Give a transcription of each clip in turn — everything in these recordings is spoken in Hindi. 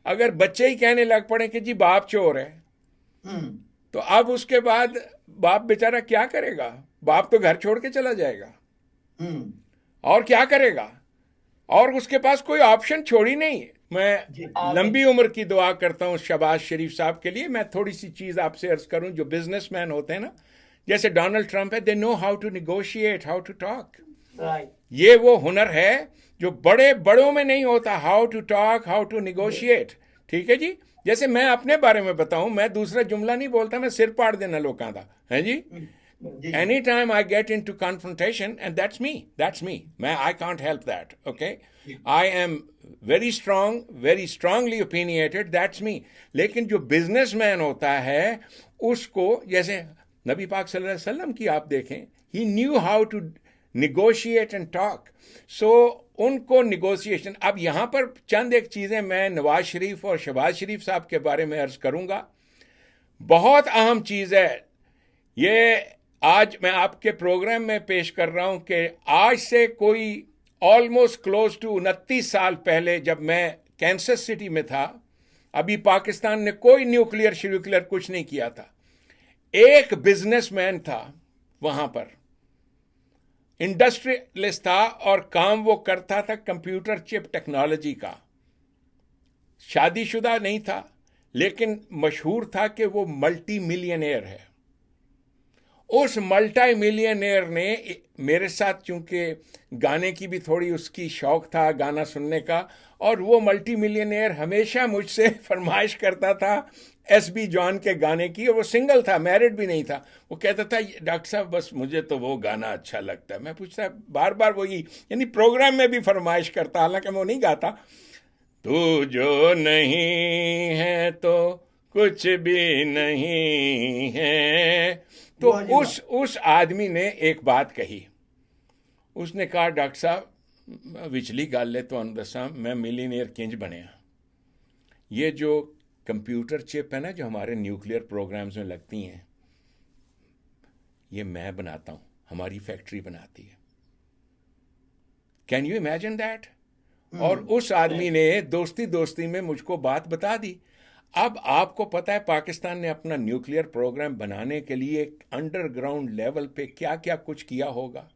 अगर बच्चे ही कहने लग पड़े कि जी बाप चोर है, हम्म। तो अब उसके बाद बाप बेचारा क्या करेगा? बाप तो घर छोड़ के चला जाएगा, हम्म। और क्या करेगा? और उसके पास कोई ऑप्शन छोड़ी नहीं। मैं जी। लंबी उम्र की दुआ करता हूँ शहबाज शरीफ साहब के लिए। मैं थोड़ी सी चीज़ आपसे अर्ज करूँ, जो बिजनेसमैन होते हैं ना, जैसे डोनाल्ड ट्रंप है, they know how to negotiate, how to talk. Right. ये वो हुनर है जो बड़े बड़ों में नहीं होता, how to talk, how to negotiate. ठीक है जी। जैसे मैं अपने बारे में बताऊं, मैं दूसरा जुमला नहीं बोलता, मैं सिर पाड़ देना लोगों का है जी। जी जी। Anytime I get into confrontation, and that's me, man, I can't help that, okay? I am very strong, very strongly opinionated, that's me. लेकिन जो बिजनेसमैन होता है, उसको, जैसे नबी पाक सल्लल्लाहु अलैहि वसल्लम की आप देखें, he knew how to negotiate and talk. So उनको निगोशिएशन, अब यहाँ पर चंद एक चीज़ें मैं नवाज शरीफ और शहबाज शरीफ साहब के बारे में अर्ज करूँगा। बहुत अहम चीज़ है ये। आज मैं आपके प्रोग्राम में पेश कर रहा हूं कि आज से कोई ऑलमोस्ट क्लोज टू 29 साल पहले, जब मैं कैंसस सिटी में था, अभी पाकिस्तान ने कोई न्यूक्लियर कुछ नहीं किया था, एक बिजनेसमैन था वहां पर, इंडस्ट्रियलिस्ट था, और काम वो करता था कंप्यूटर चिप टेक्नोलॉजी का। शादीशुदा नहीं था, लेकिन मशहूर था कि वो मल्टी मिलियनेयर है। उस मल्टी मिलियनेयर ने मेरे साथ, चूंकि गाने की भी थोड़ी उसकी शौक था, गाना सुनने का, और वो मल्टी मिलियनेयर हमेशा मुझसे फरमाइश करता था एसबी जॉन के गाने की, और वो सिंगल था, मैरिड भी नहीं था। वो कहता था डॉक्टर साहब बस मुझे तो वो गाना अच्छा लगता है। मैं पूछता बार बार वही, यानी प्रोग्राम में भी फरमाइश करता, हालांकि मैं वो नहीं गाता। तू जो नहीं है तो कुछ भी नहीं है। तो वाह जी वाह। उस आदमी ने एक बात कही। उसने कहा डॉक्टर साहब विचली गल है तो दसा, मैं मिलीनियर किंज बनया। ये जो कंप्यूटर चिप है ना, जो हमारे न्यूक्लियर प्रोग्राम्स में लगती हैं, ये मैं बनाता हूं, हमारी फैक्ट्री बनाती है। Can you imagine that? और उस आदमी ने दोस्ती दोस्ती में मुझको बात बता दी। अब आपको पता है पाकिस्तान ने अपना न्यूक्लियर प्रोग्राम बनाने के लिए अंडरग्राउंड लेवल पे क्या क्या कुछ किया होगा।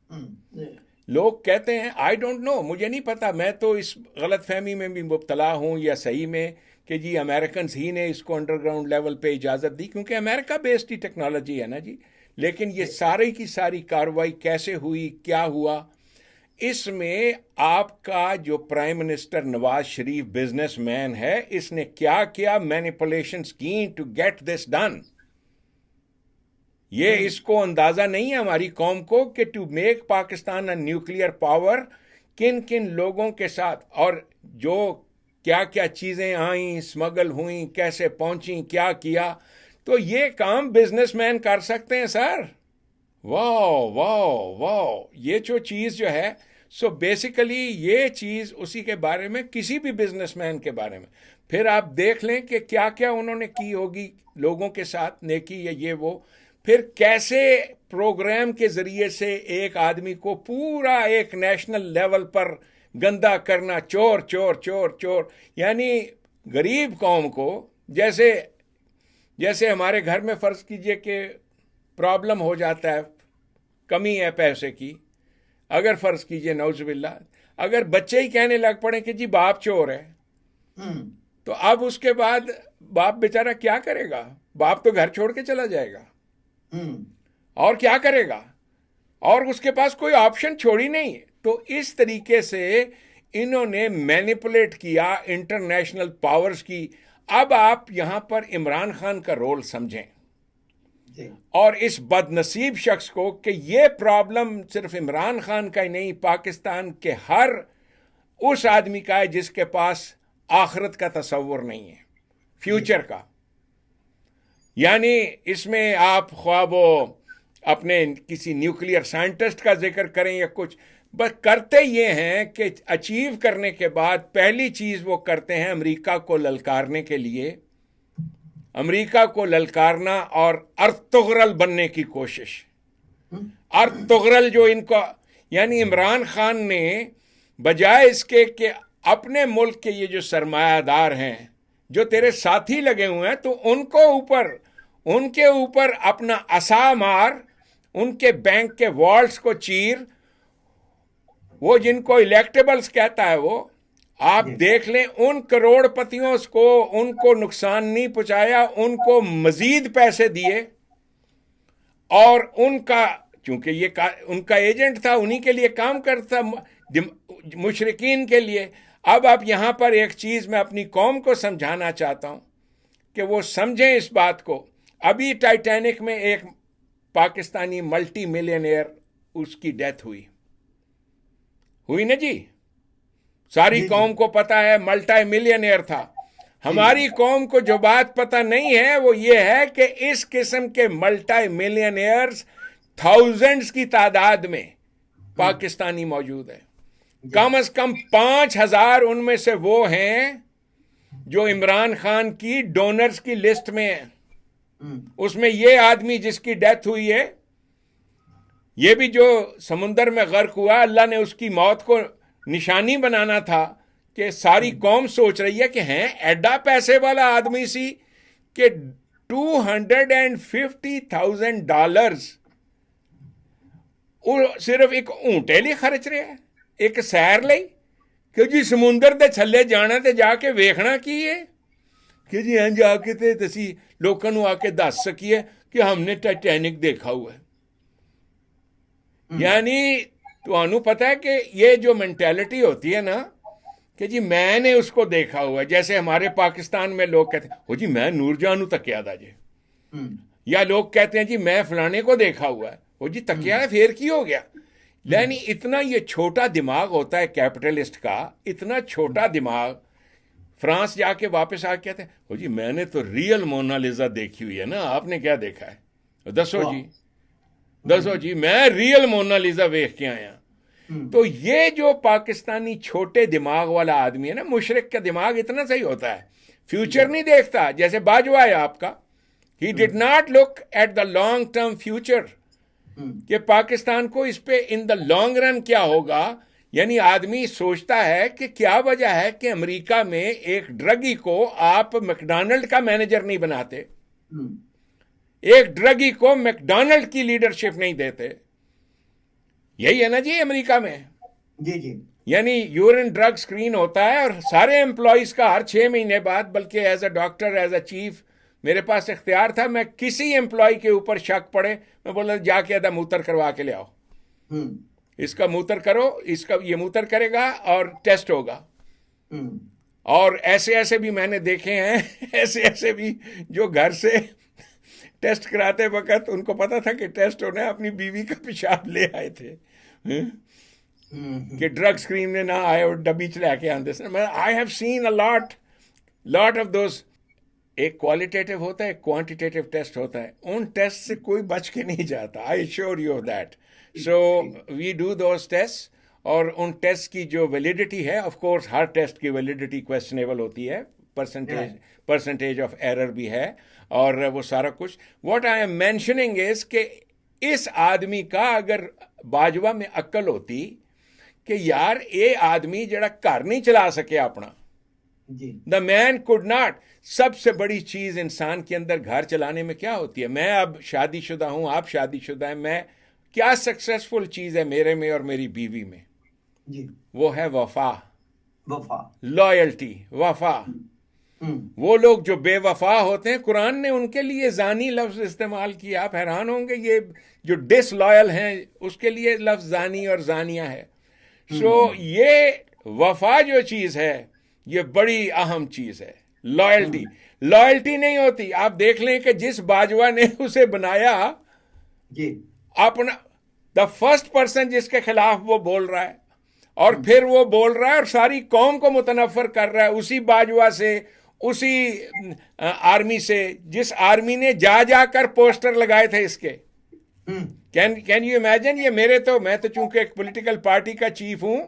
जी। लोग कहते हैं, आई डोंट नो, मुझे नहीं पता, मैं तो इस गलत फहमी में भी मुब्तला हूं, या सही में, कि जी अमेरिकन ही ने इसको अंडरग्राउंड लेवल पे इजाज़त दी, क्योंकि अमेरिका बेस्ड ही टेक्नोलॉजी है ना जी। लेकिन ये सारी की सारी कार्रवाई कैसे हुई, क्या हुआ, इसमें आपका जो prime minister Nawaz Sharif businessman है, इसने क्या क्या मैनिपुलेशंस की टू गेट दिस डन। ये इसको अंदाजा नहीं है हमारी कौम को कि to make Pakistan a nuclear power, किन किन लोगों के साथ, और जो क्या क्या चीजें आई, स्मगल हुई, कैसे पहुंची, क्या किया। तो ये काम बिजनेसमैन कर सकते हैं सर। वाह वाह वाह, ये जो चीज़ जो है, सो बेसिकली ये चीज़ उसी के बारे में, किसी भी बिजनेसमैन के बारे में। फिर आप देख लें कि क्या क्या उन्होंने की होगी लोगों के साथ नेकी, या ये वो, फिर कैसे प्रोग्राम के ज़रिए से एक आदमी को पूरा एक नेशनल लेवल पर गंदा करना, चोर चोर चोर चोर, यानी गरीब कौम को, जैसे जैसे हमारे घर में फ़र्ज़ कीजिए कि प्रॉब्लम हो जाता है, कमी है पैसे की, अगर फ़र्ज़ कीजिए नौजुबिल्ला, अगर बच्चे ही कहने लग पड़े कि जी बाप चोर है, तो अब उसके बाद बाप बेचारा क्या करेगा? बाप तो घर छोड़ के चला जाएगा, और क्या करेगा? और उसके पास कोई ऑप्शन छोड़ी नहीं। तो इस तरीके से इन्होंने मैनिपुलेट किया इंटरनेशनल पावर्स की। अब आप यहां पर इमरान खान का रोल समझें, और इस बदनसीब शख्स को, कि ये प्रॉब्लम सिर्फ इमरान खान का ही नहीं, पाकिस्तान के हर उस आदमी का है जिसके पास आखिरत का तसव्वुर नहीं है, फ्यूचर का। यानी इसमें आप ख्वाबो अपने किसी न्यूक्लियर साइंटिस्ट का जिक्र करें या कुछ, बस करते ये हैं कि अचीव करने के बाद पहली चीज़ वो करते हैं अमेरिका को ललकारने के लिए, अमेरिका को ललकारना और अर्तुगरल बनने की कोशिश। अर्तुगरल जो इनको, यानी इमरान खान ने बजाय इसके कि अपने मुल्क के ये जो सरमायादार हैं, जो तेरे साथी लगे हुए हैं, तो उनके ऊपर अपना असा मार, उनके बैंक के वॉल्ट्स को चीर। वो जिनको इलेक्टेबल्स कहता है, वो आप देख लें, उन करोड़पतियों को उनको नुकसान नहीं पहुंचाया, उनको मजीद पैसे दिए, और उनका, चूंकि ये उनका एजेंट था, उन्हीं के लिए काम करता, मुशरिकीन के लिए। अब आप यहां पर एक चीज मैं अपनी कौम को समझाना चाहता हूं कि वो समझें इस बात को। अभी टाइटैनिक में एक पाकिस्तानी मल्टी मिलियनेयर, उसकी डेथ हुई ना जी, सारी कौम को पता है, मल्टी मिलियनेयर था। हमारी कौम को जो बात पता नहीं है वो ये है कि इस किस्म के मल्टी मिलियनेयर्स थाउजेंड्स की तादाद में पाकिस्तानी मौजूद है। कम से कम 5,000 उनमें से वो हैं जो इमरान खान की डोनर्स की लिस्ट में है। उसमें ये आदमी जिसकी डेथ हुई है, ये भी जो समुंदर में गर्क हुआ, अल्लाह ने उसकी मौत को निशानी बनाना था कि सारी कौम सोच रही है कि हैं एडा पैसे वाला आदमी सी कि $250,000 सिर्फ एक ऊंटे लिए खर्च रहे हैं, एक सैर ਲਈ कि जी समुंदर ਦੇ ਥੱਲੇ ਜਾਣਾ ਤੇ ਜਾ ਕੇ ਵੇਖਣਾ ਕੀ है कि जी हाँ जाके ਤੇ ਤੁਸੀਂ ਲੋਕਾਂ ਨੂੰ आके दस सकिए कि हमने टाइटैनिक देखा हुआ है। यानी तो पता है कि ये जो मेंटालिटी होती है ना कि जी मैंने उसको देखा हुआ है, जैसे हमारे पाकिस्तान में लोग कहते हैं ओ जी मैं नूरजहां तकिया दा जे, या लोग कहते हैं जी मैं फलाने को देखा हुआ है, ओ जी तकिया है फिर की हो गया। यानी इतना ये छोटा दिमाग होता है कैपिटलिस्ट का, इतना छोटा दिमाग। फ्रांस जाके वापस आके कहते हैं ओ जी मैंने तो रियल मोनालिजा देखी हुई है ना, आपने क्या देखा है, दसो जी मैं रियल मोनालिजा वेख के आया। तो ये जो पाकिस्तानी छोटे दिमाग वाला आदमी है ना, मुशरिक का दिमाग इतना सही होता है, फ्यूचर नहीं देखता। जैसे बाजवा है आपका, he did not look at the long term future कि पाकिस्तान को इस पे इन द लॉन्ग रन क्या होगा। यानी आदमी सोचता है कि क्या वजह है कि अमेरिका में एक ड्रगी को आप मैकडॉनल्ड का मैनेजर नहीं बनाते, एक ड्रगी को मैकडॉनल्ड की लीडरशिप नहीं देते। यही है ना जी अमेरिका में। जी यानी यूरिन ड्रग स्क्रीन होता है और सारे एम्प्लॉयज का हर 6 महीने बाद, बल्कि as a doctor, as a chief, मेरे पास इख्तियार था, मैं किसी एम्प्लॉय के ऊपर शक पड़े मैं बोला जाके अदा मूत्र करवा के ले आओ, इसका मूत्र करो, इसका ये मूत्र करेगा और टेस्ट होगा। और ऐसे ऐसे भी मैंने देखे हैं, ऐसे भी जो घर से टेस्ट कराते वक्त उनको पता था कि टेस्ट होना है, अपनी बीवी का पेशाब ले आए थे कि ड्रग स्क्रीन में ना आए और डब्बी चला के आते। I have seen a lot of those. एक क्वालिटेटिव होता है, एक क्वांटिटेटिव टेस्ट होता है, उन टेस्ट से कोई बच के नहीं जाता, I sure you of that. So we do those test, और उन टेस्ट की जो वैलिडिटी है, ऑफ कोर्स हर टेस्ट की वैलिडिटी क्वेश्चनेबल होती है, परसेंटेज ऑफ एरर भी है, और वो सारा कुछ। What I am mentioning is कि इस आदमी का अगर बाजवा में अक्ल होती कि यार ये आदमी जड़ा घर नहीं चला सके अपना, द मैन कुड नॉट। सबसे बड़ी चीज इंसान के अंदर घर चलाने में क्या होती है? मैं अब शादीशुदा हूं, आप शादीशुदा हैं, मैं क्या सक्सेसफुल चीज है मेरे में और मेरी बीवी में? जी वो है वफा, लॉयल्टी, वफा। वो लोग जो बेवफा होते हैं, कुरान ने उनके लिए जानी लफ्ज इस्तेमाल किया, आप हैरान होंगे। ये जो डिसलॉयल हैं उसके लिए लफ्ज जानी और जानिया है। सो ये वफा जो चीज है ये बड़ी अहम चीज है। लॉयल्टी नहीं होती। आप देख लें कि जिस बाजवा ने उसे बनाया, जी अपना द फर्स्ट पर्सन जिसके खिलाफ वो बोल रहा है, और फिर वो बोल रहा है और सारी कौम को मुतनफर कर रहा है उसी बाजवा से, उसी आर्मी से, जिस आर्मी ने जाकर पोस्टर लगाए थे इसके। Can you imagine? ये मैं तो चूंकि एक पॉलिटिकल पार्टी का चीफ हूं,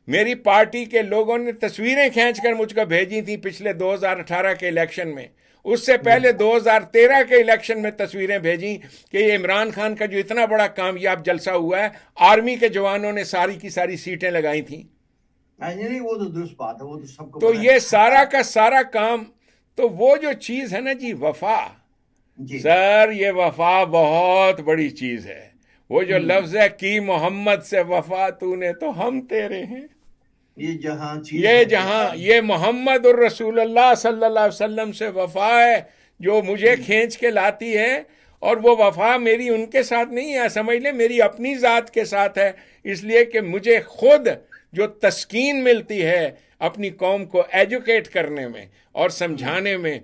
मेरी पार्टी के लोगों ने तस्वीरें खींचकर मुझको भेजी थी पिछले 2018 के इलेक्शन में। उससे पहले 2013 के इलेक्शन में तस्वीरें भेजी कि ये इमरान खान का जो इतना बड़ा कामयाब जलसा हुआ है, आर्मी के जवानों ने सारी की सारी सीटें लगाई थी। नहीं, वो तो दुरुस्त बात है, वो तो सबको तो पता है। ये सारा का सारा काम, तो वो जो चीज है ना जी, वफा, जी। सर ये वफा बहुत बड़ी चीज है। वो जो हम्म। लफ्ज है कि मोहम्मद से वफा तूने तो हम तेरे हैं, ये जहाँ चीज ये है कि जहां, आप। ये मोहम्मद और रसूलुल्लाह सल्लल्लाहु अलैहि वसल्लम से वफा है जो मुझे जी। खींच के लाती है। और वो वफा मेरी उनके साथ नहीं है, समझ ले मेरी अपनी जात के साथ है। इसलिए कि मुझे खुद जो तस्कीन मिलती है अपनी कौम को एजुकेट करने में और हम्म। समझाने में,